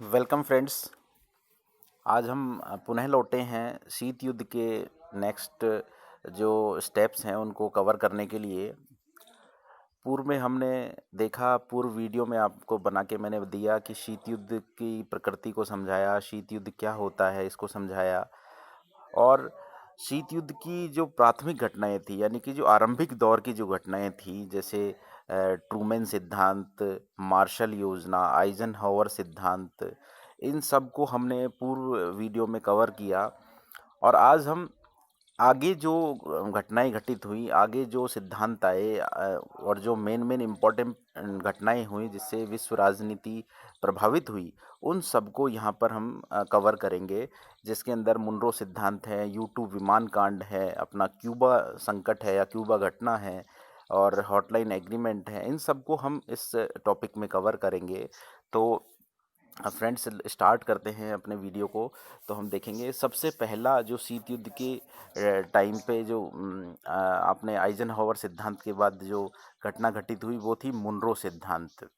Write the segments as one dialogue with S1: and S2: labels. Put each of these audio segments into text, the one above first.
S1: Welcome friends. आज हम पुनः लौटे हैं शीत युद्ध के नेक्स्ट जो स्टेप्स हैं उनको कवर करने के लिए। पूर्व में हमने देखा, पूर्व वीडियो में आपको बना के मैंने दिया कि शीत युद्ध की प्रकृति को समझाया, शीत युद्ध क्या होता है इसको समझाया। और शीत युद्ध की जो प्राथमिक घटनाएं थी, यानी कि जो आरंभिक दौर की जो घटनाएं थी, जैसे ट्रूमैन सिद्धांत, मार्शल योजना, आइजनहावर सिद्धांत, इन सब को हमने पूर्व वीडियो में कवर किया। और आज हम आगे जो घटनाएं घटित हुई, आगे जो सिद्धांत आए और जो मेन मेन इम्पोर्टेंट घटनाएं हुई जिससे विश्व राजनीति प्रभावित हुई, उन सबको यहाँ पर हम कवर करेंगे। जिसके अंदर मुनरो सिद्धांत है, U2 विमान कांड है, अपना क्यूबा संकट है या क्यूबा घटना है, और हॉटलाइन एग्रीमेंट है। इन सबको हम इस टॉपिक में कवर करेंगे। तो फ्रेंड्स, स्टार्ट करते हैं अपने वीडियो को। तो हम देखेंगे सबसे पहला जो शीत युद्ध के टाइम पे जो आपने आइजनहावर सिद्धांत के बाद जो घटना घटित हुई वो थी मुनरो सिद्धांत।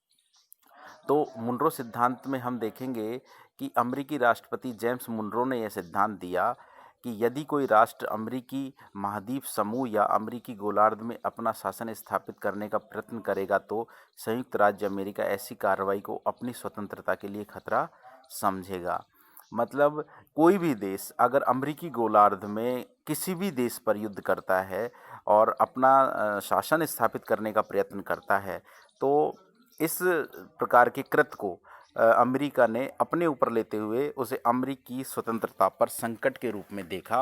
S1: तो मुनरो सिद्धांत में हम देखेंगे कि अमेरिकी राष्ट्रपति जेम्स मुनरो ने यह सिद्धांत दिया कि यदि कोई राष्ट्र अमेरिकी महाद्वीप समूह या अमेरिकी गोलार्ध में अपना शासन स्थापित करने का प्रयत्न करेगा तो संयुक्त राज्य अमेरिका ऐसी कार्रवाई को अपनी स्वतंत्रता के लिए खतरा समझेगा। मतलब कोई भी देश अगर अमेरिकी गोलार्ध में किसी भी देश पर युद्ध करता है और अपना शासन स्थापित करने का प्रयत्न करता है, तो इस प्रकार के कृत्य को अमेरिका ने अपने ऊपर लेते हुए उसे अमेरिकी स्वतंत्रता पर संकट के रूप में देखा,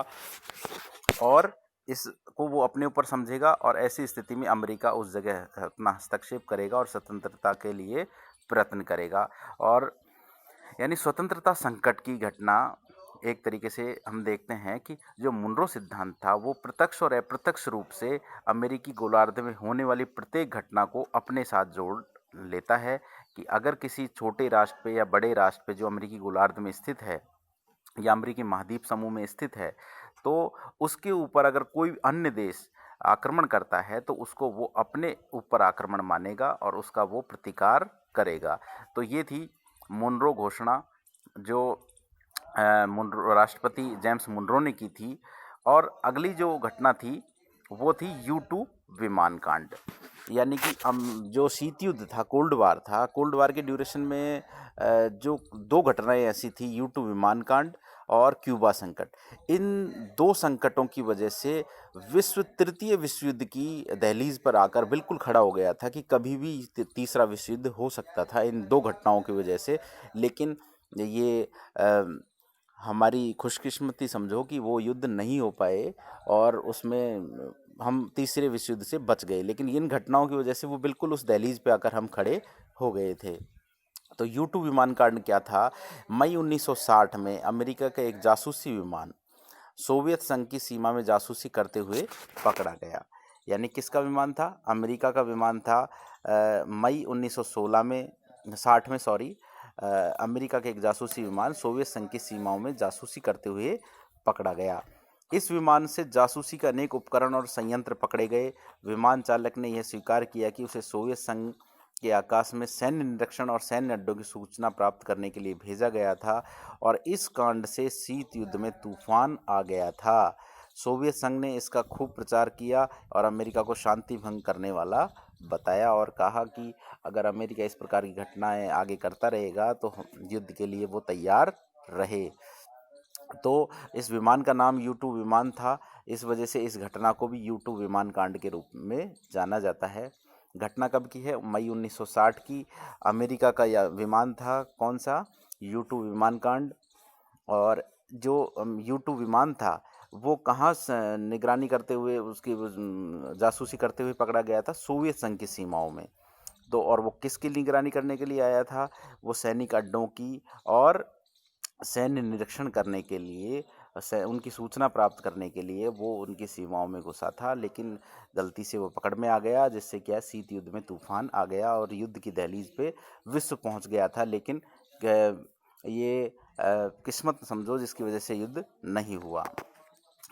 S1: और इसको वो अपने ऊपर समझेगा। और ऐसी स्थिति में अमेरिका उस जगह अपना हस्तक्षेप करेगा और स्वतंत्रता के लिए प्रयत्न करेगा। और यानी स्वतंत्रता संकट की घटना एक तरीके से हम देखते हैं कि जो मुनरो सिद्धांत था वो प्रत्यक्ष और अप्रत्यक्ष रूप से अमेरिकी गोलार्ध में होने वाली प्रत्येक घटना को अपने साथ जोड़ लेता है कि अगर किसी छोटे राष्ट्र पे या बड़े राष्ट्र पे जो अमेरिकी गोलार्ध में स्थित है या अमेरिकी महाद्वीप समूह में स्थित है, तो उसके ऊपर अगर कोई अन्य देश आक्रमण करता है तो उसको वो अपने ऊपर आक्रमण मानेगा और उसका वो प्रतिकार करेगा। तो ये थी मुनरो घोषणा जो मुनरो राष्ट्रपति जेम्स मुनरो ने की थी। और अगली जो घटना थी वो थी U2 विमान कांड। यानी कि जो शीत युद्ध था, कोल्ड वार था, कोल्ड वार के ड्यूरेशन में जो दो घटनाएं ऐसी थी, U2 विमान कांड और क्यूबा संकट। इन दो संकटों की वजह से विश्व तृतीय विश्व युद्ध की दहलीज पर आकर बिल्कुल खड़ा हो गया था कि कभी भी तीसरा विश्व युद्ध हो सकता था इन दो घटनाओं की वजह से। लेकिन ये हमारी खुशकिस्मती समझो कि वो युद्ध नहीं हो पाए और उसमें हम तीसरे विश्व युद्ध से बच गए। लेकिन इन घटनाओं की वजह से वो बिल्कुल उस दहलीज पे आकर हम खड़े हो गए थे। तो U2 विमान कांड क्या था? मई 1960 में अमेरिका का एक जासूसी विमान सोवियत संघ की सीमा में जासूसी करते हुए पकड़ा गया। यानी किसका विमान था? अमेरिका का विमान था। मई 1916 में 60 में सॉरी अमेरिका के एक जासूसी विमान सोवियत संघ की सीमाओं में जासूसी करते हुए पकड़ा गया। इस विमान से जासूसी का अनेक उपकरण और संयंत्र पकड़े गए। विमान चालक ने यह स्वीकार किया कि उसे सोवियत संघ के आकाश में सैन्य निरीक्षण और सैन्य अड्डों की सूचना प्राप्त करने के लिए भेजा गया था। और इस कांड से शीत युद्ध में तूफान आ गया था। सोवियत संघ ने इसका खूब प्रचार किया और अमेरिका को शांति भंग करने वाला बताया और कहा कि अगर अमेरिका इस प्रकार की घटनाएं आगे करता रहेगा तो युद्ध के लिए वो तैयार रहे। तो इस विमान का नाम U2 विमान था। इस वजह से इस घटना को भी U2 विमान कांड के रूप में जाना जाता है। घटना कब की है? मई 1960 की। अमेरिका का यह विमान था, कौन सा? U2 विमान कांड। और जो U2 विमान था वो कहाँ निगरानी करते हुए उसकी जासूसी करते हुए पकड़ा गया था? सोवियत संघ की सीमाओं में। तो और वो किसकी निगरानी करने के लिए आया था? वो सैनिक अड्डों की और सैन्य निरीक्षण करने के लिए, उनकी सूचना प्राप्त करने के लिए वो उनकी सीमाओं में घुसा था। लेकिन गलती से वो पकड़ में आ गया, जिससे क्या शीत युद्ध में तूफान आ गया और युद्ध की दहलीज पे विश्व पहुंच गया था। लेकिन ये किस्मत समझो जिसकी वजह से युद्ध नहीं हुआ।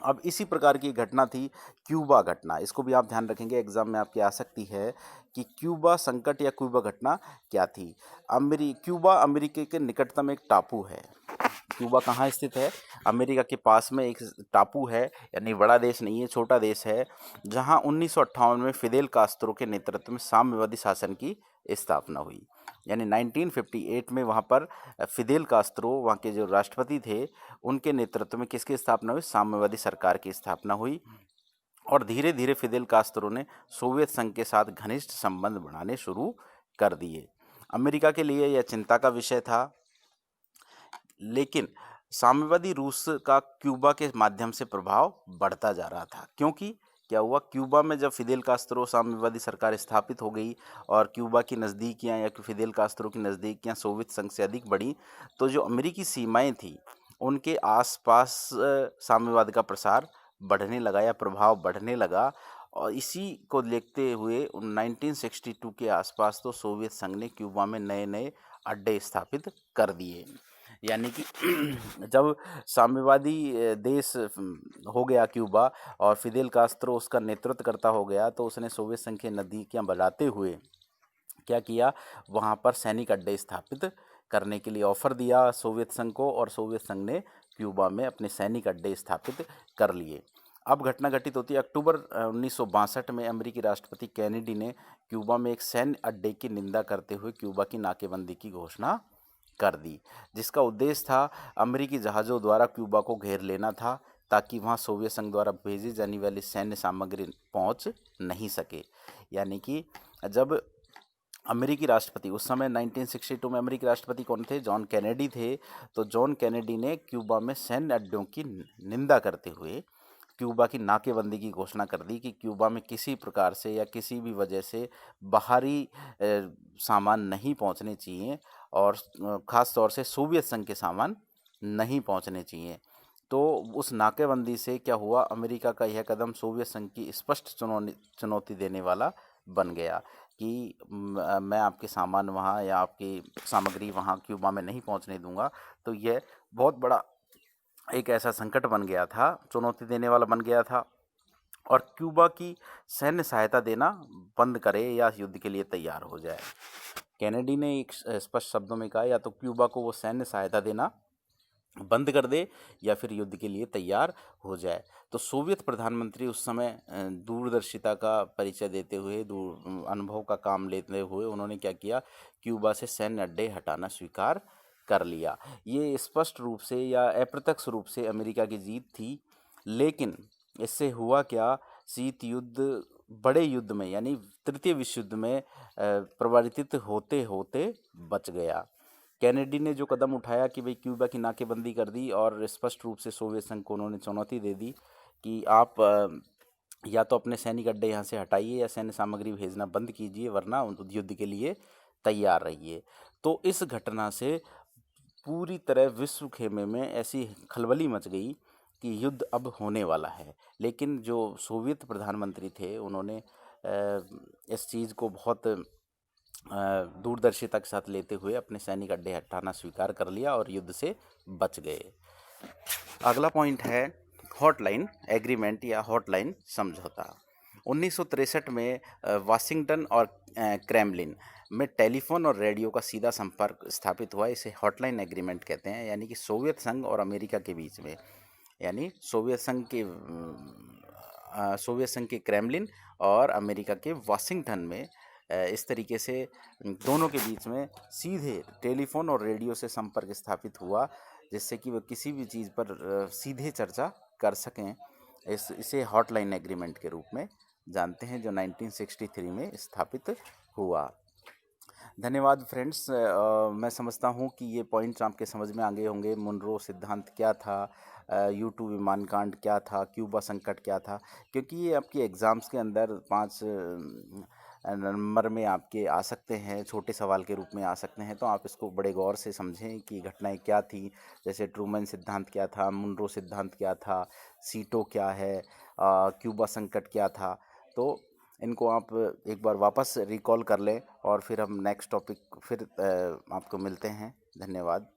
S1: अब इसी प्रकार की घटना थी क्यूबा घटना। इसको भी आप ध्यान रखेंगे, एग्जाम में आपकी आ सकती है कि क्यूबा संकट या क्यूबा घटना क्या थी। क्यूबा अमेरिका के निकटतम एक टापू है। क्यूबा कहाँ स्थित है? अमेरिका के पास में एक टापू है, यानी बड़ा देश नहीं है, छोटा देश है, जहाँ 1958 में फिदेल कास्त्रो के नेतृत्व में साम्यवादी शासन की स्थापना हुई। यानी 1958 में वहाँ पर फिदेल कास्त्रो, वहाँ के जो राष्ट्रपति थे, उनके नेतृत्व में किसकी स्थापना हुई? साम्यवादी सरकार की स्थापना हुई। और धीरे धीरे फिदेल कास्त्रो ने सोवियत संघ के साथ घनिष्ठ संबंध बढ़ाने शुरू कर दिए। अमेरिका के लिए यह चिंता का विषय था, लेकिन साम्यवादी रूस का क्यूबा के माध्यम से प्रभाव बढ़ता जा रहा था। क्योंकि क्या हुआ, क्यूबा में जब फिदेल कास्त्रो साम्यवादी सरकार स्थापित हो गई और क्यूबा की नज़दीकियाँ या फिदेल कास्त्रो की नज़दीकियाँ सोवियत संघ से अधिक बढ़ी, तो जो अमेरिकी सीमाएं थी उनके आसपास साम्यवाद का प्रसार बढ़ने लगा या प्रभाव बढ़ने लगा। और इसी को देखते हुए 1962 के आसपास तो सोवियत संघ ने क्यूबा में नए नए अड्डे स्थापित कर दिए। यानी कि जब साम्यवादी देश हो गया क्यूबा और फिदेल कास्त्रो उसका नेतृत्व करता हो गया, तो उसने सोवियत संघ की नज़दीकियाँ बढ़ाते हुए क्या किया, वहाँ पर सैनिक अड्डे स्थापित करने के लिए ऑफर दिया सोवियत संघ को, और सोवियत संघ ने क्यूबा में अपने सैनिक अड्डे स्थापित कर लिए। अब घटना घटित होती है अक्टूबर 1962 में अमेरिकी राष्ट्रपति कैनेडी ने क्यूबा में एक सैन्य अड्डे की निंदा करते हुए क्यूबा की नाकेबंदी की घोषणा कर दी, जिसका उद्देश्य था अमेरिकी जहाज़ों द्वारा क्यूबा को घेर लेना था, ताकि वहां सोवियत संघ द्वारा भेजी जाने वाली सैन्य सामग्री पहुंच नहीं सके। यानी कि जब अमेरिकी राष्ट्रपति उस समय 1962 में अमेरिकी राष्ट्रपति कौन थे? जॉन कैनेडी थे। तो जॉन कैनेडी ने क्यूबा में सैन्य अड्डों की निंदा करते हुए क्यूबा की नाकेबंदी की घोषणा कर दी कि क्यूबा में किसी प्रकार से या किसी भी वजह से बाहरी सामान नहीं पहुंचने चाहिए, और ख़ास तौर से सोवियत संघ के सामान नहीं पहुंचने चाहिए। तो उस नाकेबंदी से क्या हुआ, अमेरिका का यह कदम सोवियत संघ की स्पष्ट चुनौती देने वाला बन गया कि मैं आपके सामान वहाँ या आपकी सामग्री वहाँ क्यूबा में नहीं पहुँचने दूंगा। तो यह बहुत बड़ा एक ऐसा संकट बन गया था, चुनौती देने वाला बन गया था, और क्यूबा की सैन्य सहायता देना बंद करे या युद्ध के लिए तैयार हो जाए। कैनेडी ने एक स्पष्ट शब्दों में कहा, या तो क्यूबा को वो सैन्य सहायता देना बंद कर दे या फिर युद्ध के लिए तैयार हो जाए। तो सोवियत प्रधानमंत्री उस समय दूरदर्शिता का परिचय देते हुए, दूर अनुभव का काम लेते हुए उन्होंने क्या किया, क्यूबा से सैन्य अड्डे हटाना स्वीकार कर लिया। ये स्पष्ट रूप से या अप्रत्यक्ष रूप से अमेरिका की जीत थी, लेकिन इससे हुआ क्या, शीत युद्ध बड़े युद्ध में यानी तृतीय विश्व युद्ध में परिवर्तित होते होते बच गया। कैनेडी ने जो कदम उठाया कि भाई क्यूबा की नाकेबंदी कर दी, और स्पष्ट रूप से सोवियत संघ को उन्होंने चुनौती दे दी कि आप या तो अपने सैनिक अड्डे यहाँ से हटाइए या सैन्य सामग्री भेजना बंद कीजिए, वरना युद्ध के लिए तैयार रहिए। तो इस घटना से पूरी तरह विश्व खेमे में ऐसी खलबली मच गई कि युद्ध अब होने वाला है। लेकिन जो सोवियत प्रधानमंत्री थे उन्होंने इस चीज़ को बहुत दूरदर्शिता के साथ लेते हुए अपने सैनिक अड्डे हटाना स्वीकार कर लिया और युद्ध से बच गए। अगला पॉइंट है हॉटलाइन एग्रीमेंट या हॉटलाइन समझौता। 1963 में वाशिंगटन और क्रेमलिन में टेलीफोन और रेडियो का सीधा संपर्क स्थापित हुआ। इसे हॉटलाइन एग्रीमेंट कहते हैं, यानी कि सोवियत संघ और अमेरिका के बीच में, यानी सोवियत संघ के क्रेमलिन और अमेरिका के वाशिंगटन में इस तरीके से दोनों के बीच में सीधे टेलीफोन और रेडियो से संपर्क स्थापित हुआ, जिससे कि वो किसी भी चीज़ पर सीधे चर्चा कर सकें। इसे हॉटलाइन एग्रीमेंट के रूप में जानते हैं, जो 1963 में स्थापित हुआ। धन्यवाद फ्रेंड्स। मैं समझता हूँ कि ये पॉइंट्स आपके समझ में आ गए होंगे। मुनरो सिद्धांत क्या था, U2 विमानकांड क्या था, क्यूबा संकट क्या था, क्योंकि ये आपके एग्ज़ाम्स के अंदर 5 नंबर में आपके आ सकते हैं, छोटे सवाल के रूप में आ सकते हैं। तो आप इसको बड़े गौर से समझें कि घटनाएं क्या थी, जैसे ट्रूमन सिद्धांत क्या था, मुनरो सिद्धांत क्या था, सीटो क्या है, क्यूबा संकट क्या था। तो इनको आप एक बार वापस रिकॉल कर लें और फिर हम नेक्स्ट टॉपिक फिर आपको मिलते हैं। धन्यवाद।